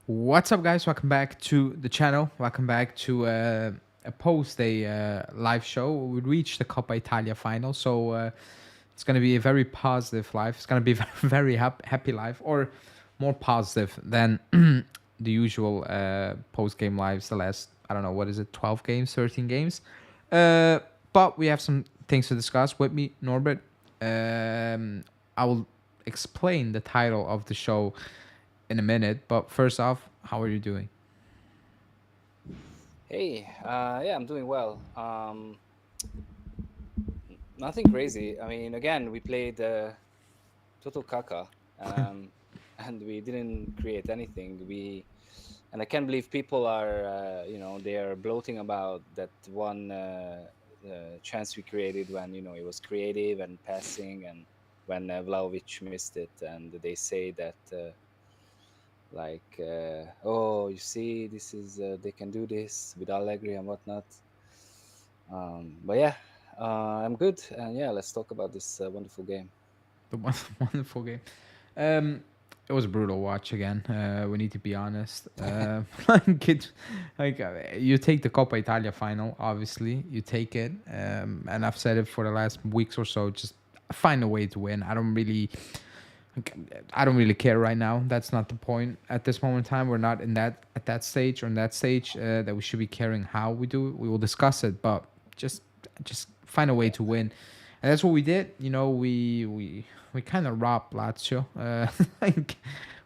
What's up, guys? Welcome back to the channel. Welcome back to a post-day live show. We reached the Coppa Italia final, so it's going to be a very positive life. It's going to be a very happy life, or more positive than the usual post-game lives. The last, I don't know, what is it, 12 games, 13 games? But we have some things to discuss with me, Norbert. I will explain the title of the show in a minute. But first off, how are you doing? Hey, yeah, I'm doing well. Nothing crazy. I mean, again, we played Total Kaka, and we didn't create anything. And I can't believe people are, they are bloating about that one chance we created when it was creative and passing, and when Vlahovic missed it, and they say that. Oh, you see, this is they can do this with Allegri and whatnot. But yeah, I'm good, and yeah, let's talk about this wonderful game. The one wonderful game. Um, it was a brutal watch again. We need to be honest. You take the Coppa Italia final, obviously you take it, and I've said it for the last weeks or so. Just find a way to win. I don't really care right now. That's not the point. At this moment in time, we're not in that at that stage or in that stage that we should be caring how we do it. We will discuss it, but just just find a way Yeah, to win, and that's what we did. We kind of robbed Lazio. Like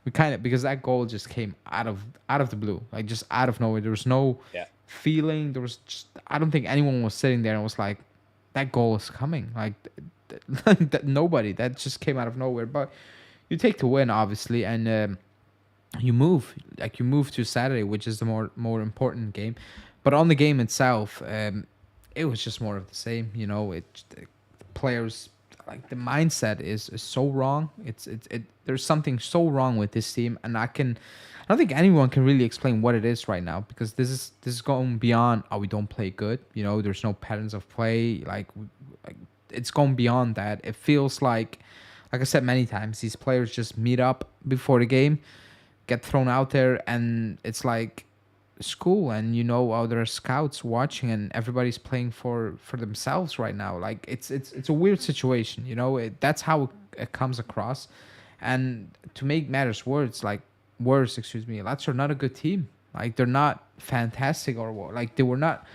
we kind of, because that goal just came out of the blue, like just out of nowhere. There was no yeah, feeling. There was just, I don't think anyone was sitting there and was like, that goal is coming. Like nobody. That just came out of nowhere. But you take the win, obviously, and you move to Saturday, which is the more important game. But on the game itself, it was just more of the same. The players, like, the mindset is so wrong. It there's something so wrong with this team, and I don't think anyone can really explain what it is right now, because this is going beyond, oh, we don't play good. There's no patterns of play. Like, it's going beyond that. It feels like I said many times, these players just meet up before the game, get thrown out there, and it's like school. And there are scouts watching, and everybody's playing for themselves right now. Like, it's a weird situation. That's how it comes across. And to make matters worse, excuse me, Lazio are not a good team. Like, they're not fantastic, or like, they were not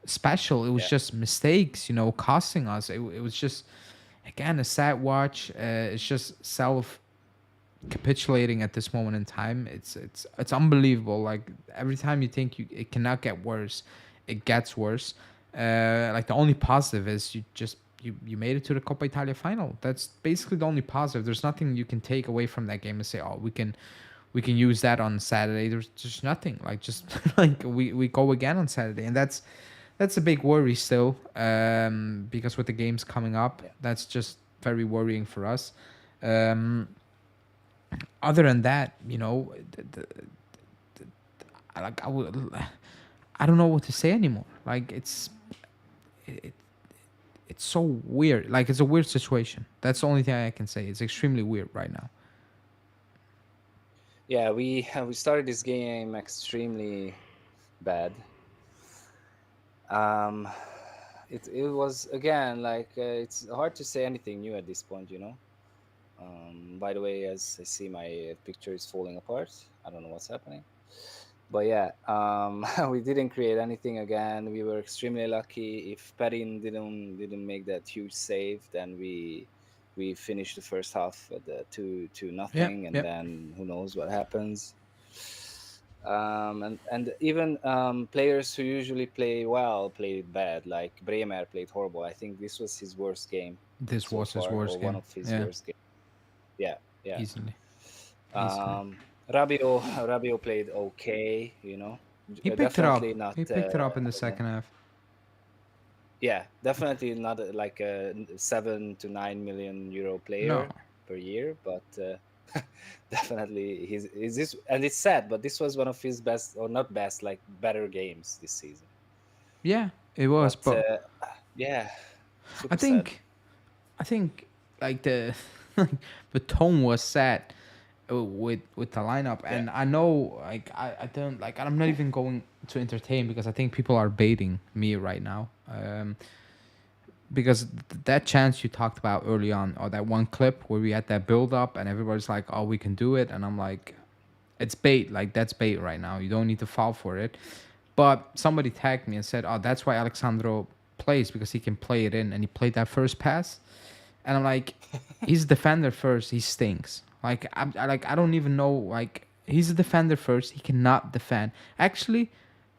special. It was yeah, just mistakes, costing us. It was just, again, a sad watch. It's just self capitulating at this moment in time. It's unbelievable. Like, every time you think it cannot get worse, it gets worse. Like, the only positive is you made it to the Coppa Italia final. That's basically the only positive. There's nothing you can take away from that game and say, oh, we can use that on Saturday. There's just nothing. Like, just like, we go again on Saturday, and that's a big worry still, because with the games coming up, yeah, that's just very worrying for us. Um, Other than that, like, I don't know what to say anymore. Like, it, it's so weird. Like, it's a weird situation. That's the only thing I can say. It's extremely weird right now. yeah. We started this game extremely bad. Um, it was again like it's hard to say anything new at this point. By the way, as I see my picture is falling apart, I don't know what's happening. But yeah, we didn't create anything again. We were extremely lucky. If Perin didn't make that huge save, then we finished the first half at the two Yeah, nothing, and yeah. then who knows what happens. And even players who usually play well played bad. Like Bremer played horrible. I think this was his worst game This so was his far, worst or one game. of his Yeah, worst games. Yeah, yeah. easily, easily. Um, Rabio played okay, He picked it definitely up. not. He picked it up in the second half. Yeah, definitely not like a 7 to 9 million euro No. player per year, but definitely he's this, and it's sad, but this was one of his best, or not best, like better games this season. Yeah, it was, But but yeah, I super sad. think I think like the like, the tone was sad with the lineup. Yeah. And I know, like, I don't like, I'm not even going to entertain because I think people are baiting me right now. Because that chance you talked about early on, or that one clip where we had that build up and everybody's like, oh, we can do it, and I'm like, it's bait. Like, that's bait right now. You don't need to fall for it. But somebody tagged me and said, oh, that's why Alexandro plays, because he can play it in, and he played that first pass. And I'm like, he's a defender first. He stinks. Like, I don't even know. Like, he's a defender first. He cannot defend. Actually,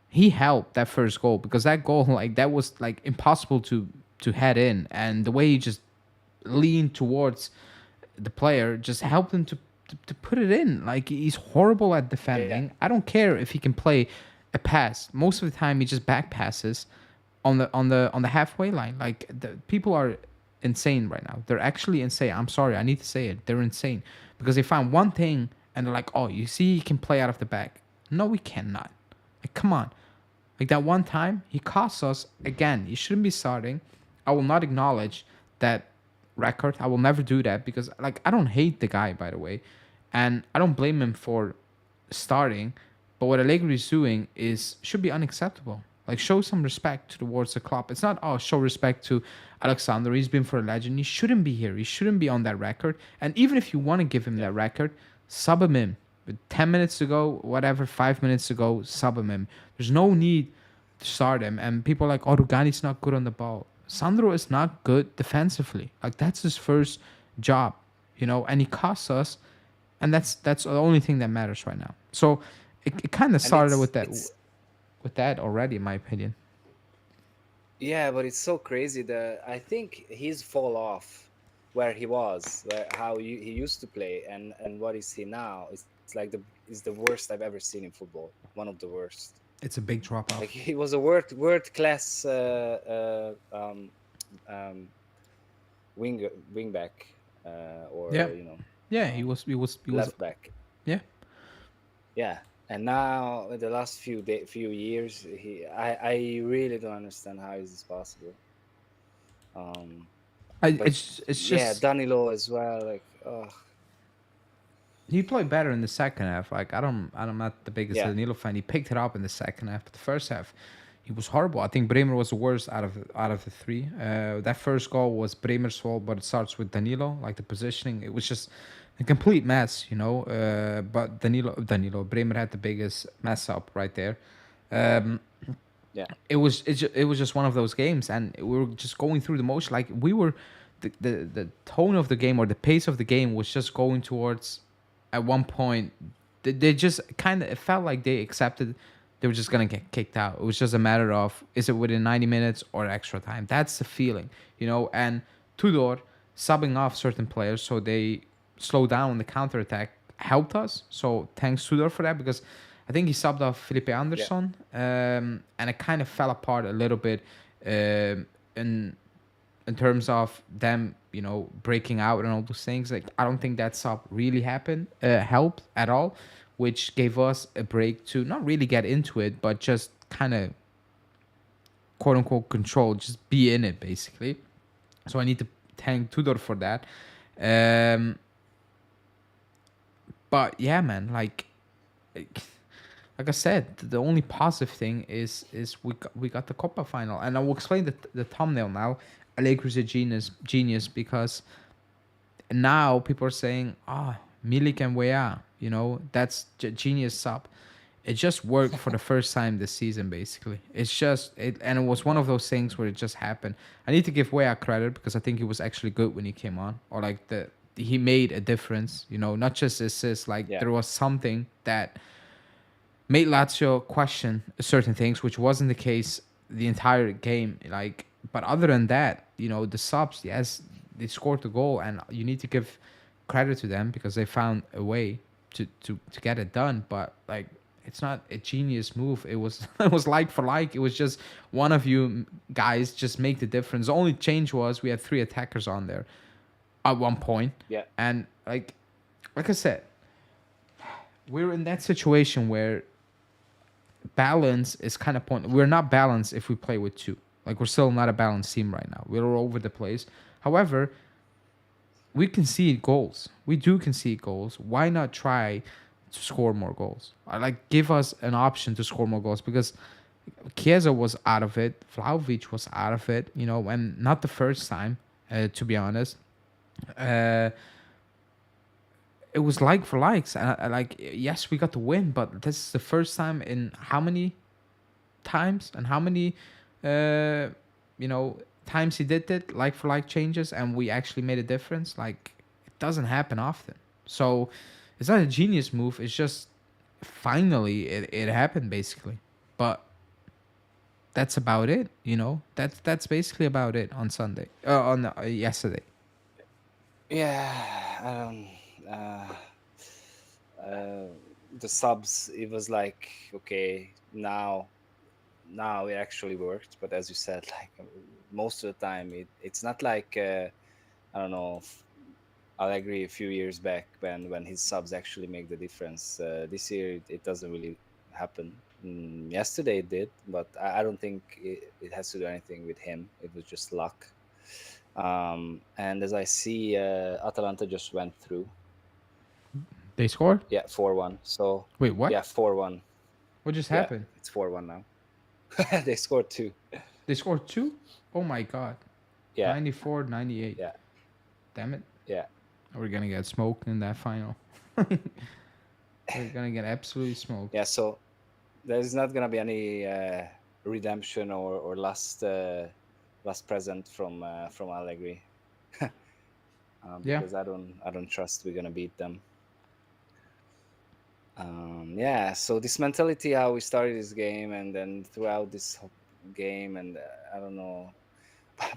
he helped that first goal, because that goal, like, that was like impossible to head in, and the way he just leaned towards the player just helped him to put it in. Like, he's horrible at Yeah. defending. I don't care if he can play a pass. Most of the time, he just back passes on the halfway line. Like, the people are insane right now. They're actually insane. I'm sorry, I need to say it. They're insane because they found one thing and they're like, "Oh, you see, he can play out of the back." No, we cannot. Like, come on. Like, that one time, he cost us again. He shouldn't be starting. I will not acknowledge that record. I will never do that because, like, I don't hate the guy, by the way, and I don't blame him for starting. But what Allegri is doing is should be unacceptable. Like, show some respect towards the club. It's not, oh, show respect to Alexander. He's been for a legend. He shouldn't be here. He shouldn't be on that record. And even if you want to give him Yeah. that record, sub him in. But 10 minutes ago, whatever, 5 minutes ago, sub him in. There's no need to start him. And people are like, oh, Rugani's not good on the ball. Sandro is not good defensively. Like, that's his first job, and he costs us, and that's the only thing that matters right now. So it kind of And started it's with that already, in my opinion. yeah, but it's so crazy that I think he's fall off where he was, where he used to play, and what is he now? It's like is the worst I've ever seen in football. One of the worst. It's a big drop Like, off. he was a world class um, wing back, Yeah, or yeah. He was. left back. Yeah, Yeah, and now in the last few years, I really don't understand how is this possible. Um, but it's yeah, just Danilo as well. Like, oh he played better in the second half. Like, I'm not the biggest yeah, Danilo fan. He picked it up in the second half, but the first half, he was horrible. I think Bremer was the worst out of the three. That first goal was Bremer's fault, but it starts with Danilo. Like, the positioning, it was just a complete mess. But Danilo Bremer had the biggest mess up right there. Um, yeah, it was just one of those games, and we were just going through the motion. Like, we were, the tone of the game, or the pace of the game, was just going towards. At one point, they just kind of, it felt like they accepted they were just gonna get kicked out. It was just a matter of, is it within 90 minutes or extra time. That's the feeling. And Tudor subbing off certain players so they slow down the counter attack helped us. So thanks Tudor for that, because I think he subbed off Felipe yeah, Anderson, and it kind of fell apart a little bit, in terms of them, breaking out and all those things. Like, I don't think that sub really helped at all, which gave us a break to not really get into it, but just kind of quote unquote control, just be in it basically. So I need to thank Tudor for that. Um, but yeah, man, like I said, the only positive thing is we got the Coppa final, and I will explain the thumbnail now. Allegri's a genius because now people are saying, Milik and Weah, that's genius sub. It just worked for the first time this season, basically. It's just it, and it was one yeah, of those things where it just happened. I need to give Weah credit because I think he was actually good when he came on, or like he made a difference. Not just assists. Like, yeah, there was something that made Lazio question certain things, which wasn't the case the entire game. Like, but other than that, the subs, yes, they scored the goal, and you need to give credit to them because they found a way to get it done. But, like, it's not a genius move. It was it was like for like. It was just one of you guys just make the difference. The only change was we had three attackers on there at one point, yeah, and like I said, we're in that situation where balance is kind of point. We're not balanced if we play with two. Like, we're still not a balanced team right now. We're all over the place. However, we concede goals. We do concede goals. Why not try to score more goals? Like, give us an option to score more goals because Chiesa was out of it. Vlahovic was out of it. And not the first time, to be honest. Uh, it was like for likes, and like, yes, we got the win, but this is the first time in how many times and how many, uh, you know, times he did it, like for like changes, and we actually made a difference. Like, it doesn't happen often. So it's not a genius move. It's just finally it happened basically. But that's about it. That's basically about it on Sunday. On yesterday. Yeah, uh, uh, the subs. It was like, okay, now it actually worked. But as you said, like, most of the time, it's not like, I don't know. Allegri a few years back, when his subs actually make the difference. This year it doesn't really happen. Yesterday it did, but I don't think it has to do anything with him. It was just luck. And as I see, Atalanta just went through. They scored. Yeah, 4-1. So Wait, what? yeah, 4-1. What just Yeah, happened? it's 4-1 now. They scored two. They scored two? Oh my god. Yeah, 94, 98. yeah, Damn it. yeah. We're gonna get smoked in that final. We're gonna get absolutely smoked. Yeah, so there's not gonna be any redemption or last present from Allegri, Yeah. because I don't trust we're gonna beat them. Yeah, so this mentality, how we started this game, and then throughout this game, and I don't know.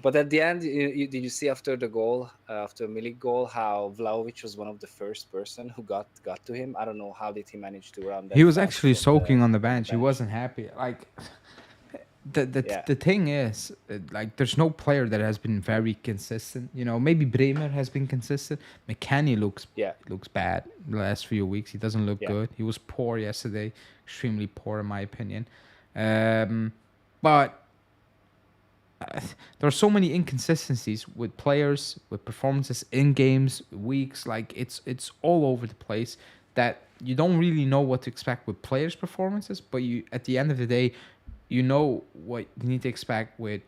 But at the end, did you see after the goal, after Milik goal, how Vlahovic was one of the first person who got to him? I don't know how did he manage to run He that was fast actually from the soaking on the from the bench. He bench. wasn't happy. Like, the Yeah, the thing is, like, there's no player that has been very consistent. Maybe Bremer has been consistent. McKennie yeah, looks bad the last few weeks. He doesn't look yeah, good. He was poor yesterday, extremely poor in my opinion. But there are so many inconsistencies with players, with performances in games, weeks. Like, it's all over the place that you don't really know what to expect with players' performances. But you, at the end of the day, you know what you need to expect with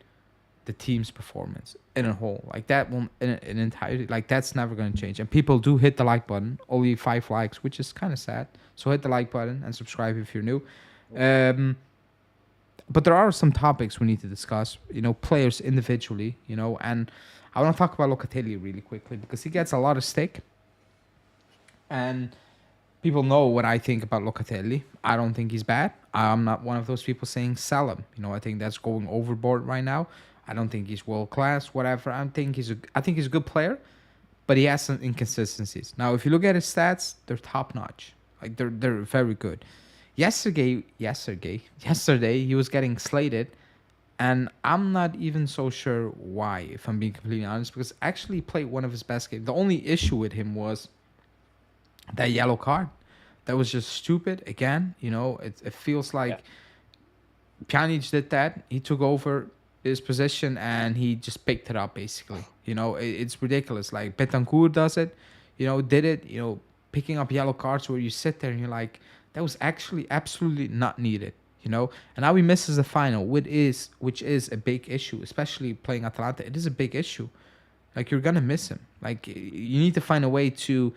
the team's performance in a whole. Like, that one in entirety. Like, that's never going to change. And people do hit the like button. Only 5 likes, which is kind of sad. So hit the like button and subscribe if you're new. Um, but there are some topics we need to discuss. Players individually. And I want to talk about Locatelli really quickly because he gets a lot of stick, and people know what I think about Locatelli. I don't think he's bad. I'm not one of those people saying sell him. I think that's going overboard right now. I don't think he's world class. Whatever. I think he's a good player, but he has some inconsistencies. Now, if you look at his stats, they're top notch. Like, they're very good. Yesterday, he was getting slated, and I'm not even so sure why, if I'm being completely honest, because actually he played one of his best games. The only issue with him was that yellow card. That was just stupid. Again, it feels yeah, like Pjanic did that. He took over his position and he just picked it up, basically. It's ridiculous. Like, Betancourt does it, did it, picking up yellow cards where you sit there and you're like, that was actually absolutely not needed. And now he misses the final, which is a big issue, especially playing Atalanta. It is a big issue. Like, you're gonna miss him. Like, you need to find a way to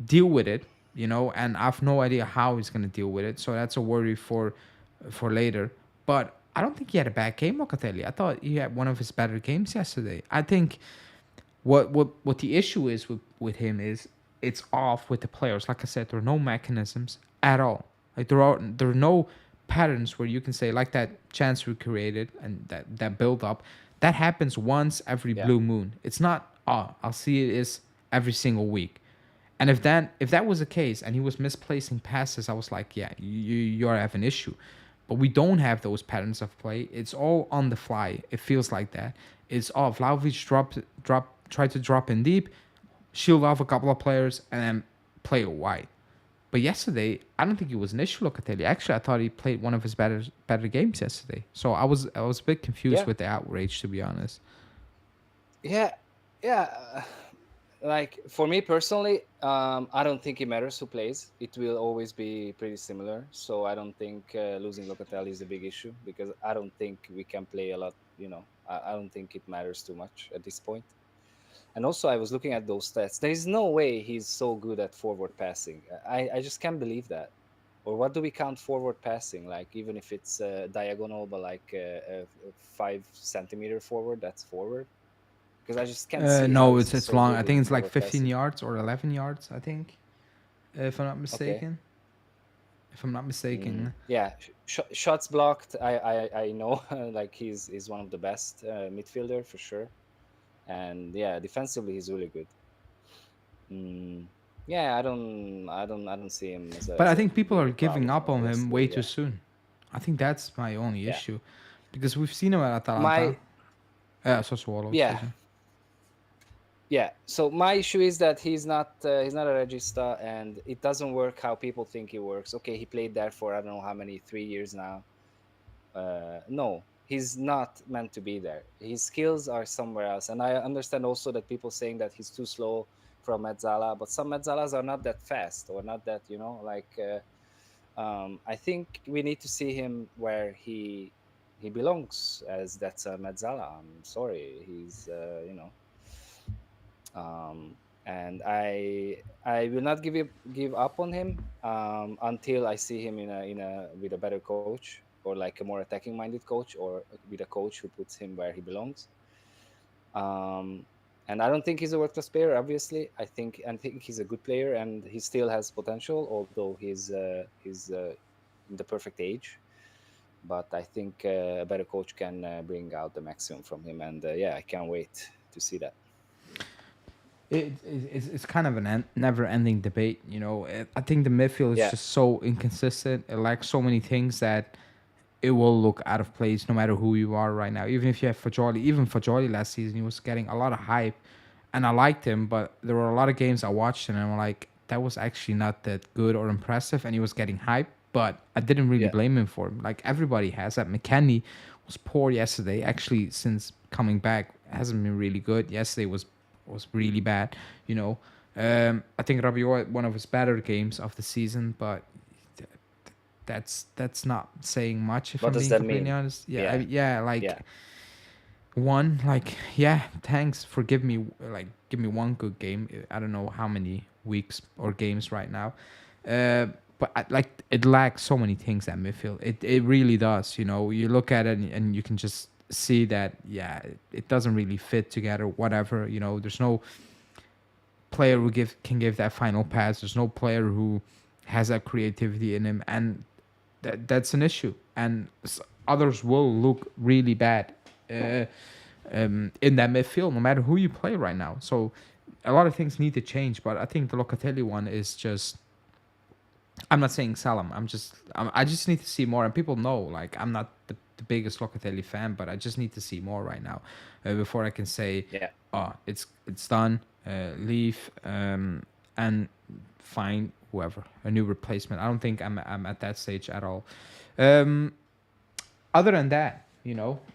deal with it, and I have no idea how he's gonna deal with it. So that's a worry for later. But I don't think he had a bad game, Locatelli. I thought he had one of his better games yesterday. I think what the issue is with him is it's off with the players. Like I said, there are no mechanisms at all. Like, there are no patterns where you can say, like, that chance we created and that build up, that happens once every yeah, blue moon. It's not, I'll see it is every single week. And if that was the case and he was misplacing passes, I was like, yeah, you're having an issue. But we don't have those patterns of play. It's all on the fly. It feels like that. It's all Vlahovic tried to drop in deep, shield off a couple of players, and then play it wide. But yesterday, I don't think it was an issue, Locatelli. Actually, I thought he played one of his better games yesterday. So I was a bit confused yeah, with the outrage, to be honest. yeah, yeah. like for me personally, I don't think it matters who plays. It will always be pretty similar. So I don't think losing Locatelli is a big issue because I don't think we can play a lot. I don't think it matters too much at this point. And also, I was looking at those stats. There is no way he's so good at forward passing. I just can't believe that. Or what do we count forward passing? Like even if it's diagonal, but like a 5 centimeter forward, that's forward. Because I just can't see how No, is he it's so long. good I with think it's like forward 15 passing. yards or 11 yards. I think, if I'm not Okay. mistaken. If I'm not mistaken. Yeah, shots blocked. I know, like he's one of the best midfielder for sure, and yeah, defensively he's really good. Mm, yeah, I don't see him But as I a think people are bigger giving problem up on him way yesterday. too Yeah, soon. I think that's my only yeah. issue, because we've seen him at Atalanta. My Sassuolo, yeah excuse me. yeah. So my issue is that he's not a regista, and it doesn't work how people think it works. Okay, he played there for I don't know how many 3 years now. No, he's not meant to be there. His skills are somewhere else. And I understand also that people saying that he's too slow from Mezzala, but some Mezzalas are not that fast or not that, like I think we need to see him where he belongs as that's a Mezzala. I'm sorry, he's and I will not give up on him until I see him in a with a better coach or like a more attacking minded coach or with a coach who puts him where he belongs. Um, and I don't think he's a world class player. Obviously, I think he's a good player and he still has potential, although he's in the perfect age. But I think a better coach can bring out the maximum from him, and yeah, I can't wait to see that. It's kind of an never-ending debate, you know. I think the midfield is Yeah, just so inconsistent. It lacks so many things that it will look out of place no matter who you are right now. Even if you have Fajoli, even Fajoli last season, he was getting a lot of hype, and I liked him. But there were a lot of games I watched, and I'm like, that was actually not that good or impressive, and he was getting hype. But I didn't really yeah, blame him for him. Like everybody has that. McKennie was poor yesterday. Actually, since coming back, hasn't been really good. Yesterday was really bad. You know, I think Rabiot had one of his better games of the season, but that's not saying much if what I'm does being that completely mean? honest. Yeah, Yeah, yeah, yeah, like one, like yeah, thanks for giving me like give me one good game. I don't know how many weeks or games right now, but like it lacks so many things at midfield. It really does. You know, you look at it and you can just see that yeah, it doesn't really fit together. Whatever, you know, there's no player who can give that final pass. There's no player who has that creativity in him, and that's an issue. And others will look really bad uh, in that midfield, no matter who you play right now. So a lot of things need to change. But I think the Locatelli one is just. I'm not saying Salam. I just need to see more. And people know, like, I'm not the biggest Locatelli fan, but I just need to see more right now before I can say, yeah. oh, it's done. Leave and find whoever a new replacement. I don't think I'm at that stage at all. Um, other than that,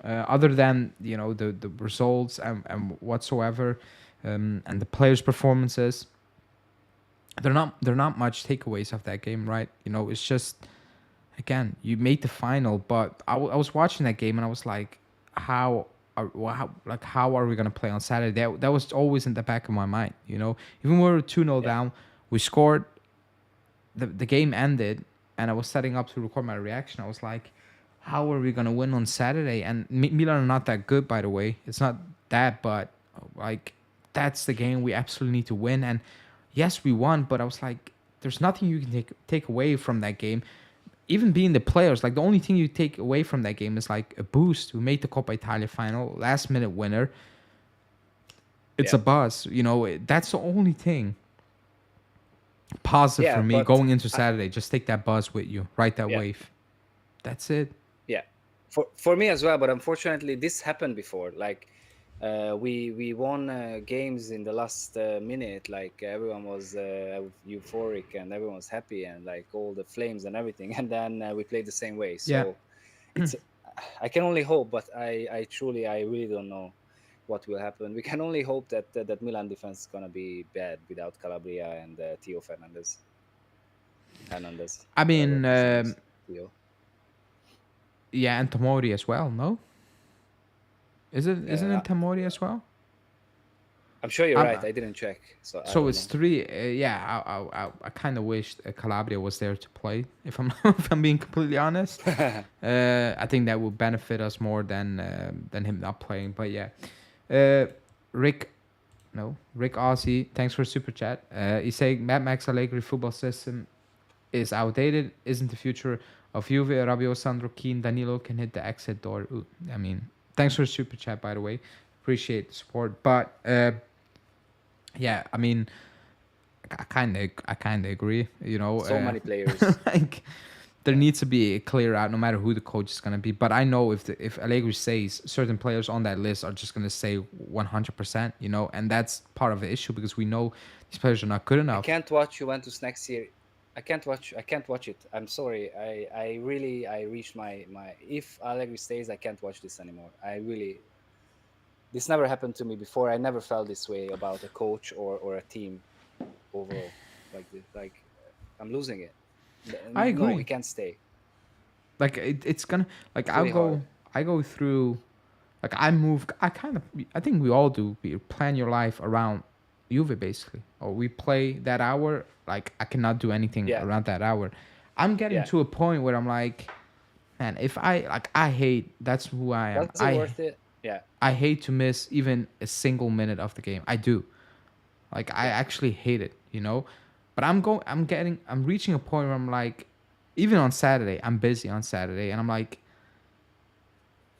other than the results and whatsoever, and the players' performances, they're not much takeaways of that game, right? You know, it's just again you made the final, but I was watching that game and I was like, how are we gonna play on Saturday? That was always in the back of my mind. You know, even when we were 2-0 Yeah. down, we scored. The game ended, and I was setting up to record my reaction. I was like, how are we gonna win on Saturday? And Milan are not that good, by the way. It's not that, but like that's the game we absolutely need to win. And yes, we won, but I was like, there's nothing you can take away from that game. Even being the players, like the only thing you take away from that game is like a boost. We made the Coppa Italia final, last minute winner. It's Yeah. a buzz, you know. That's the only thing positive Yeah, for me but going into I, Saturday. Just take that buzz with you, ride that yeah, wave. That's it. yeah. For me as well, but unfortunately this happened before. Like we won games in the last minute, like everyone was euphoric and everyone was happy and like all the flames and everything, and then we played the same way. Yeah. So it's I can only hope, but I truly I really don't know what will happen. We can only hope that that Milan defense is gonna be bad without Calabria and Theo Hernandez, I whatever mean, his name is. Theo. yeah, and Tomori as well. No, isn't Uh, it Tomori as well? I'm sure you're I'm right. I didn't check, so I So don't it's know. three. Yeah, I kind of wished Calabria was there to play. If I'm if I'm being completely honest, I think that would benefit us more than him not playing. But yeah, uh, Rick, no, Rick Aussie. Thanks for super chat. He's saying Mad Max Allegri football system is outdated. Isn't the future of Juve? Rabiot, Sandro, Keane, Danilo can hit the exit door. Ooh, I mean, thanks for super chat by the way. Appreciate the support, but yeah, I mean I kind of agree. So many players. Like there Yeah, needs to be a clear out, no matter who the coach is gonna be. But I know if Allegri says certain players on that list are just gonna say 100%, and that's part of the issue because we know these players are not good I enough. can't watch Juventus next year. I can't watch it. I'm sorry. I really I reached my. If Allegri stays, I can't watch this anymore. I really. This never happened to me before. I never felt this way about a coach or a team overall. Like this. Like I'm losing it. I No, he agree. can't stay. Like it's gonna like It's really hard. I go through like I move. I think we all do. We plan your life around Juve basically, or we play that hour. Like I cannot do anything Yeah, around that hour. I'm getting yeah. to a point where I'm like, man, if I hate, that's who I am. Was it worth it? Yeah, I hate to miss even a single minute of the game. I do. Like I yeah, actually hate it, But I'm reaching a point where I'm like, even on Saturday, I'm busy on Saturday, and I'm like,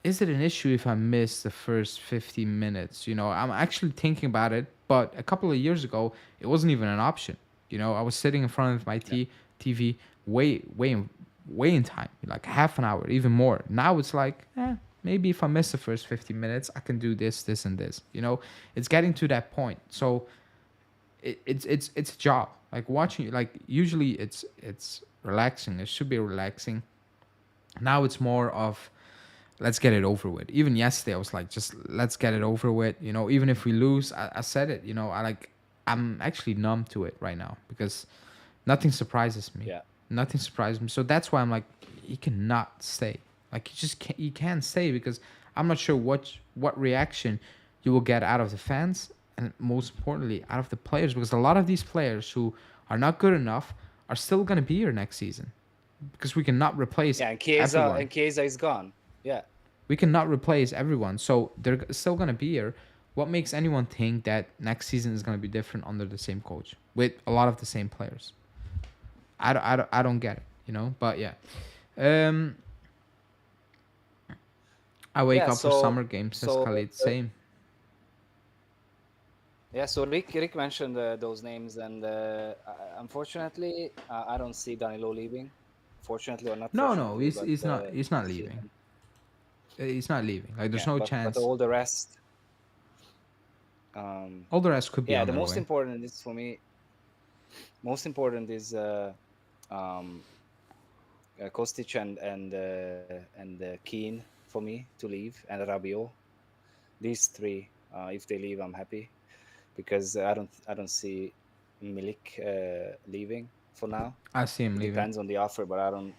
is it an issue if I miss the first 15 minutes? I'm actually thinking about it, but a couple of years ago, it wasn't even an option. I was sitting in front of my yeah. TV, way in time, like half an hour, even more. Now it's like, maybe if I miss the first 15 minutes, I can do this, this, and this. It's getting to that point. So it's a job. Like watching, like usually it's relaxing. It should be relaxing. Now it's more of let's get it over with. Even yesterday, I was like, just let's get it over with. Even if we lose, I said it. I'm actually numb to it right now because nothing surprises me. Yeah. Nothing surprises me. So that's why I'm like, you cannot stay. Like you can't stay because I'm not sure what reaction you will get out of the fans and most importantly out of the players because a lot of these players who are not good enough are still gonna be here next season because we cannot replace Yeah, and everyone. Chiesa is gone. Yeah, We cannot replace everyone, so they're still gonna be here. What makes anyone think that next season is gonna be different under the same coach with a lot of the same players? I don't get it. But yeah, um, I wake yeah. up for So summer games. Says so Khalid. Same. yeah. So Rick mentioned those names, and unfortunately, I don't see Danilo leaving. Fortunately or not No, fortunately, he's but he's not he's I not see leaving. him. He's not leaving. Like there's Yeah, no but chance. all the rest. Um, All the rest could be yeah, on the their most way. important is for me. Most important is um, Kostic and Keane for me to leave, and Rabiot. These three, if they leave, I'm happy because I don't see Milik leaving for now. I see him It leaving. depends on the offer, but I don't.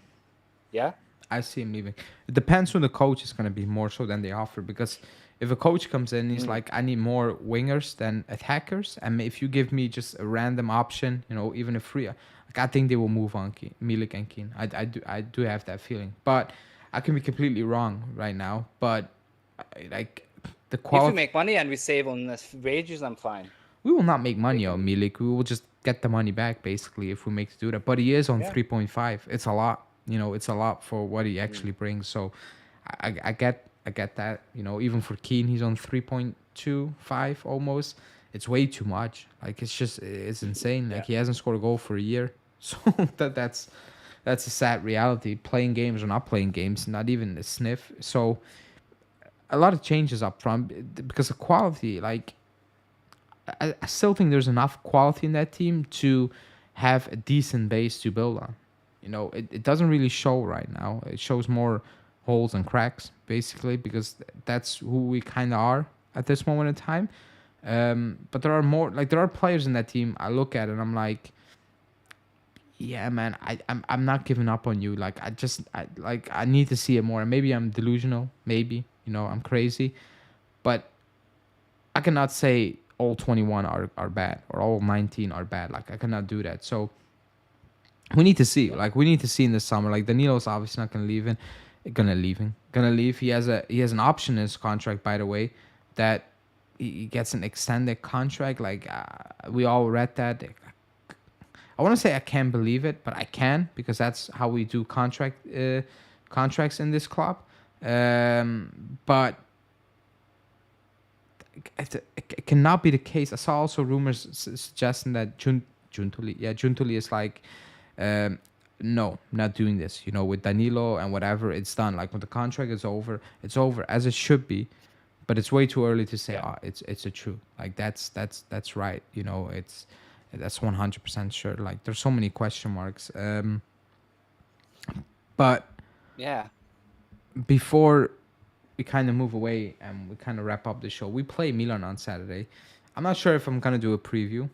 Yeah, I see him leaving. It depends who the coach is going to be more so than the offer because if a coach comes in, he's mm, like, I need more wingers than attackers, and if you give me just a random option, even a free, like I think they will move on Milik and Keane. I do have that feeling, but I can be completely wrong right now. But like the if we quality, make money and we save on wages, I'm fine. we will not make They money can on leave. Milik. We will just get the money back basically if we make to do that. But he is on Yeah. 3.5. It's a lot. It's a lot for what he Mm. actually brings. So I get that. Even for Keane, he's on 3.25 almost. It's way too much. Like it's insane. Yeah. Like he hasn't scored a goal for a year. So that's a sad reality. Playing games or not playing games, not even a sniff. So a lot of changes up front because of quality. Like I still think there's enough quality in that team to have a decent base to build on. It doesn't really show right now. It shows more holes and cracks, basically, because that's who we kind of are at this moment in time. But there are more, like there are players in that team. I look at it and I'm like, yeah, man, I'm not giving up on you. Like I need to see it more. Maybe I'm delusional. Maybe I'm crazy, but I cannot say all 21 are bad or all 19 are bad. Like I cannot do that. So we need to see. Yeah, Like we need to see in the summer. Like Danilo's obviously not gonna leave. Gonna leave. He has an option in his contract, by the way, that he gets an extended contract. Like we all read that. I want to say I can't believe it, but I can because that's how we do contracts in this club. But it cannot be the case. I saw also rumors suggesting that Juntuli is like, um, no, not doing this. With Danilo and whatever, it's done. Like when the contract is over, it's over as it should be. But it's way too early to say, yeah, it's a true. Like that's right. That's 100% sure. Like there's so many question marks. But yeah. before we kind of move away and we kind of wrap up the show, we play Milan on Saturday. I'm not sure if I'm gonna do a preview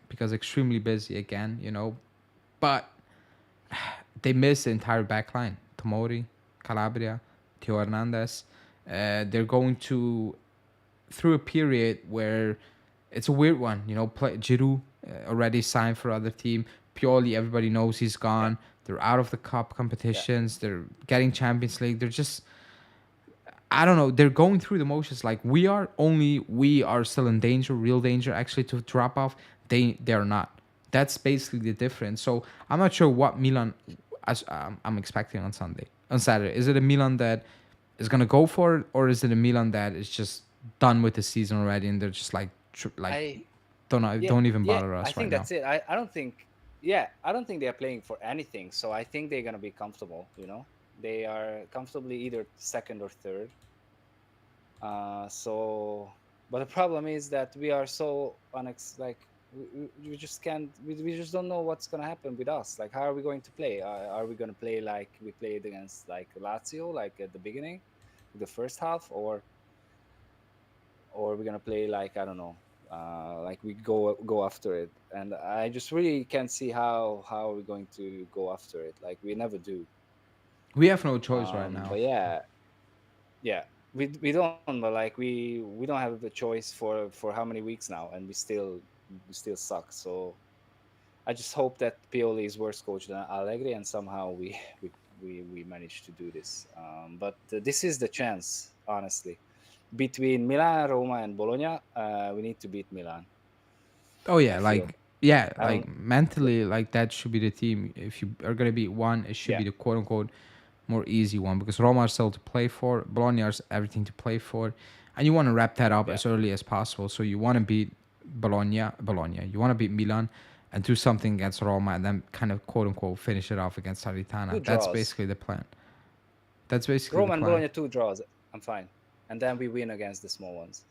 because extremely busy again. But they missed the entire back line. Tomori, Calabria, Theo Hernandez. They're going to through a period where it's a weird one. Giroud already signed for other team. Pioli, everybody knows he's Yeah, gone. They're out of the cup yeah, competitions. They're getting Champions League. They're just, I don't know. They're going through the motions like we are. Only we are still in danger, real danger, actually to drop off. They are not. That's basically the difference. So I'm not sure what Milan, I'm expecting on Saturday. Is it a Milan that is gonna go for it, or is it a Milan that is just done with the season already and they're just like I yeah, don't even yeah. bother I us right think now? that's it. I don't think. Yeah, I don't think they're playing for anything. So I think they're gonna be comfortable. They are comfortably either second or third. But the problem is that we are so like we just can't. We just don't know what's gonna happen with us. Like, how are we going to play? Are we gonna play like we played against like Lazio, like at the beginning, the first half, or we're gonna play like I don't know, like we go after it, and I just really can't see how we're going to go after it. Like we never do. We have no choice right now. But yeah, yeah, we don't. But like we don't have a choice for how many weeks now, and we still suck. So I just hope that Pioli is worse coach than Allegri, and somehow we managed to do this. But this is the chance, honestly. Between Milan, Roma, and Bologna, we need to beat Milan. Oh I yeah, feel. I like don't. Yeah, mentally, like that should be the team. If you are gonna beat one, it should yeah, be the quote unquote more easy one because Roma are still to play for, Bologna is everything to play for, and you want to wrap that up yeah. as early as possible. So you want to beat Bologna. You want to beat Milan, and do something against Roma, and then kind of quote unquote finish it off against Two Salernitana. That's draws. basically the plan. That's basically the Roma and plan. Bologna, two draws. I'm fine. And then we win against the small ones.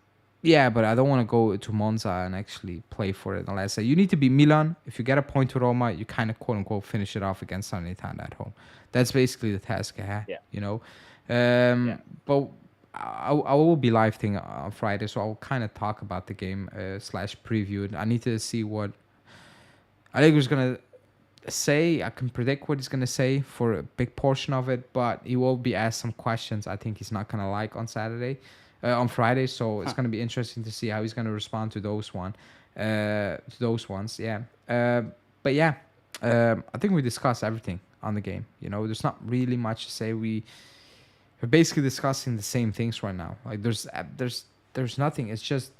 Yeah, but I don't want to go to Monza and actually play for it. Unless you need to be Milan. If you get a point to Roma, you kind of quote unquote finish it off against Salernitana at home. That's basically the task I have, Yeah, you know. yeah. But I will be live thing on Friday, so I'll kind of talk about the game slash preview it. I need to see what Allegri's gonna say. I can predict what he's gonna say for a big portion of it, but he will be asked some questions I think he's not gonna like on Saturday, on Friday. So it's Huh. gonna be interesting to see how he's gonna respond to those ones. Yeah. But yeah, I think we discussed everything on the game. There's not really much to say. We're basically discussing the same things right now. Like there's nothing. It's just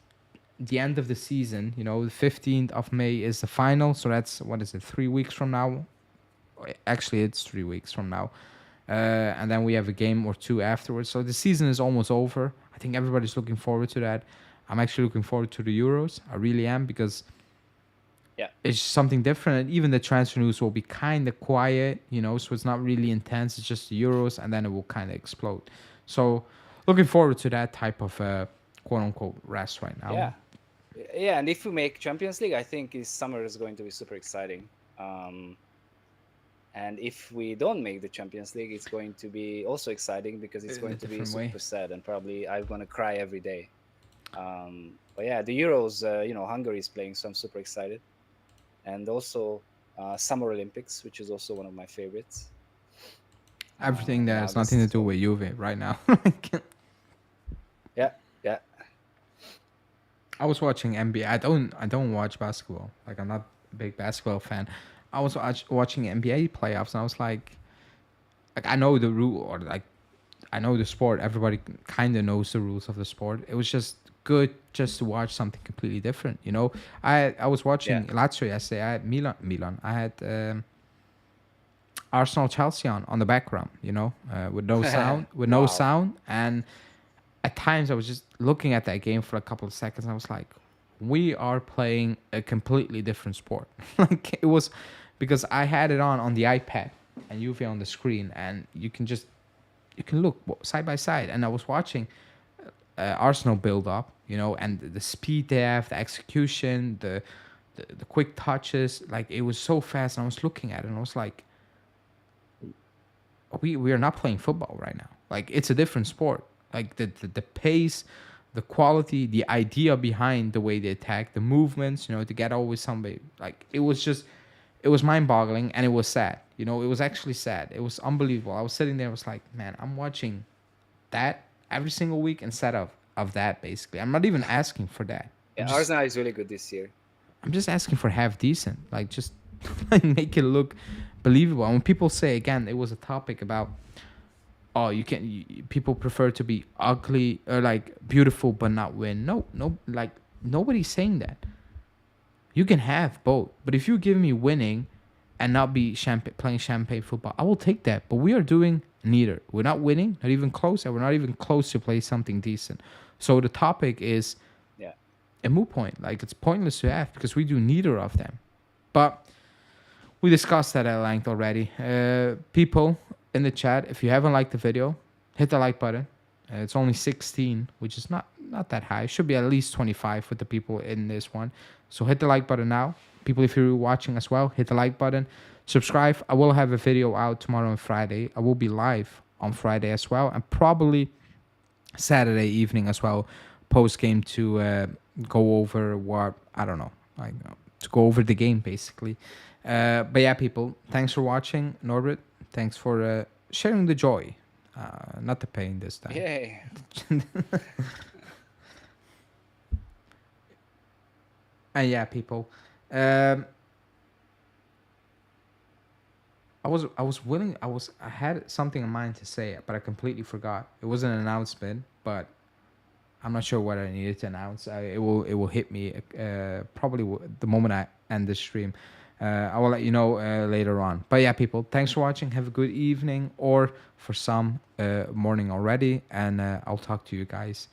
the end of the season. The 15th of May is the final, so that's what is it? 3 weeks from now. Actually, it's 3 weeks from now, and then we have a game or two afterwards. So the season is almost over. I think everybody's looking forward to that. I'm actually looking forward to the Euros. I really am because Yeah. it's something different. And even the transfer news will be kind of quiet, so it's not really intense. It's just the Euros, and then it will kind of explode. So looking forward to that type of quote unquote rest right now. Yeah. Yeah. And if we make Champions League, I think this summer is going to be super exciting. Um, and if we don't make the Champions League, it's going to be also exciting because it's In a going to be different way. super sad, and probably I'm going to cry every day. But yeah, the Euros, Hungary is playing, so I'm super excited. And also Summer Olympics, which is also one of my favorites. Everything that In has nothing to August. do So with Juve right now. yeah, yeah. I was watching NBA. I don't watch basketball. Like I'm not a big basketball fan. I was watching NBA playoffs and I was like I know the rule or like I know the sport. Everybody kind of knows the rules of the sport. It was just good just to watch something completely different. I was Yeah. watching Lazio yesterday. I had Milan. I had Arsenal Chelsea on the background. With no sound, Wow. and at times I was just looking at that game for a couple of seconds. And I was like, we are playing a completely different sport. Like it was because I had it on the iPad and Juve on the screen, and you can look side by side. And I was watching Arsenal build up, and the speed they have, the execution, the quick touches. Like it was so fast. And I was looking at it and I was like, we are not playing football right now. Like it's a different sport. Like the pace, the quality, the idea behind the way they attack, the movements, to get always somebody. Like it was mind boggling and it was sad. It was actually sad. It was unbelievable. I was sitting there, I was like, man, I'm watching that every single week instead of that basically. I'm not even asking for that. Yeah, Arsenal is really good this year. I'm just asking for half decent. Like just like make it look believable. And when people say again, it was a topic about oh people prefer to be ugly or like beautiful but not win. No, no, like nobody's saying that. You can have both, but if you give me winning and not be playing champagne football, I will take that. But we are doing neither. We're not winning, not even close, and we're not even close to play something decent. So the topic is Yeah. a moot point. Like it's pointless to have because we do neither of them. But we discussed that at length already. People in the chat, if you haven't liked the video, hit the like button. It's only 16, which is not that high. It should be at least 25 with the people in this one. So hit the like button now. People, if you're watching as well, hit the like button. Subscribe. I will have a video out tomorrow and Friday. I will be live on Friday as well, and probably Saturday evening as well, post game to go over what I don't know, like to go over the game basically. But yeah, people, thanks for watching. Norbert, thanks for sharing the joy, not the pain this time. Yay. And yeah, people, um, I was willing. I had something in mind to say, but I completely forgot. It was an announcement, but I'm not sure what I needed to announce. It will hit me probably the moment I end the stream. I will let you know later on. But yeah, people, thanks for watching. Have a good evening, or for some morning already, and I'll talk to you guys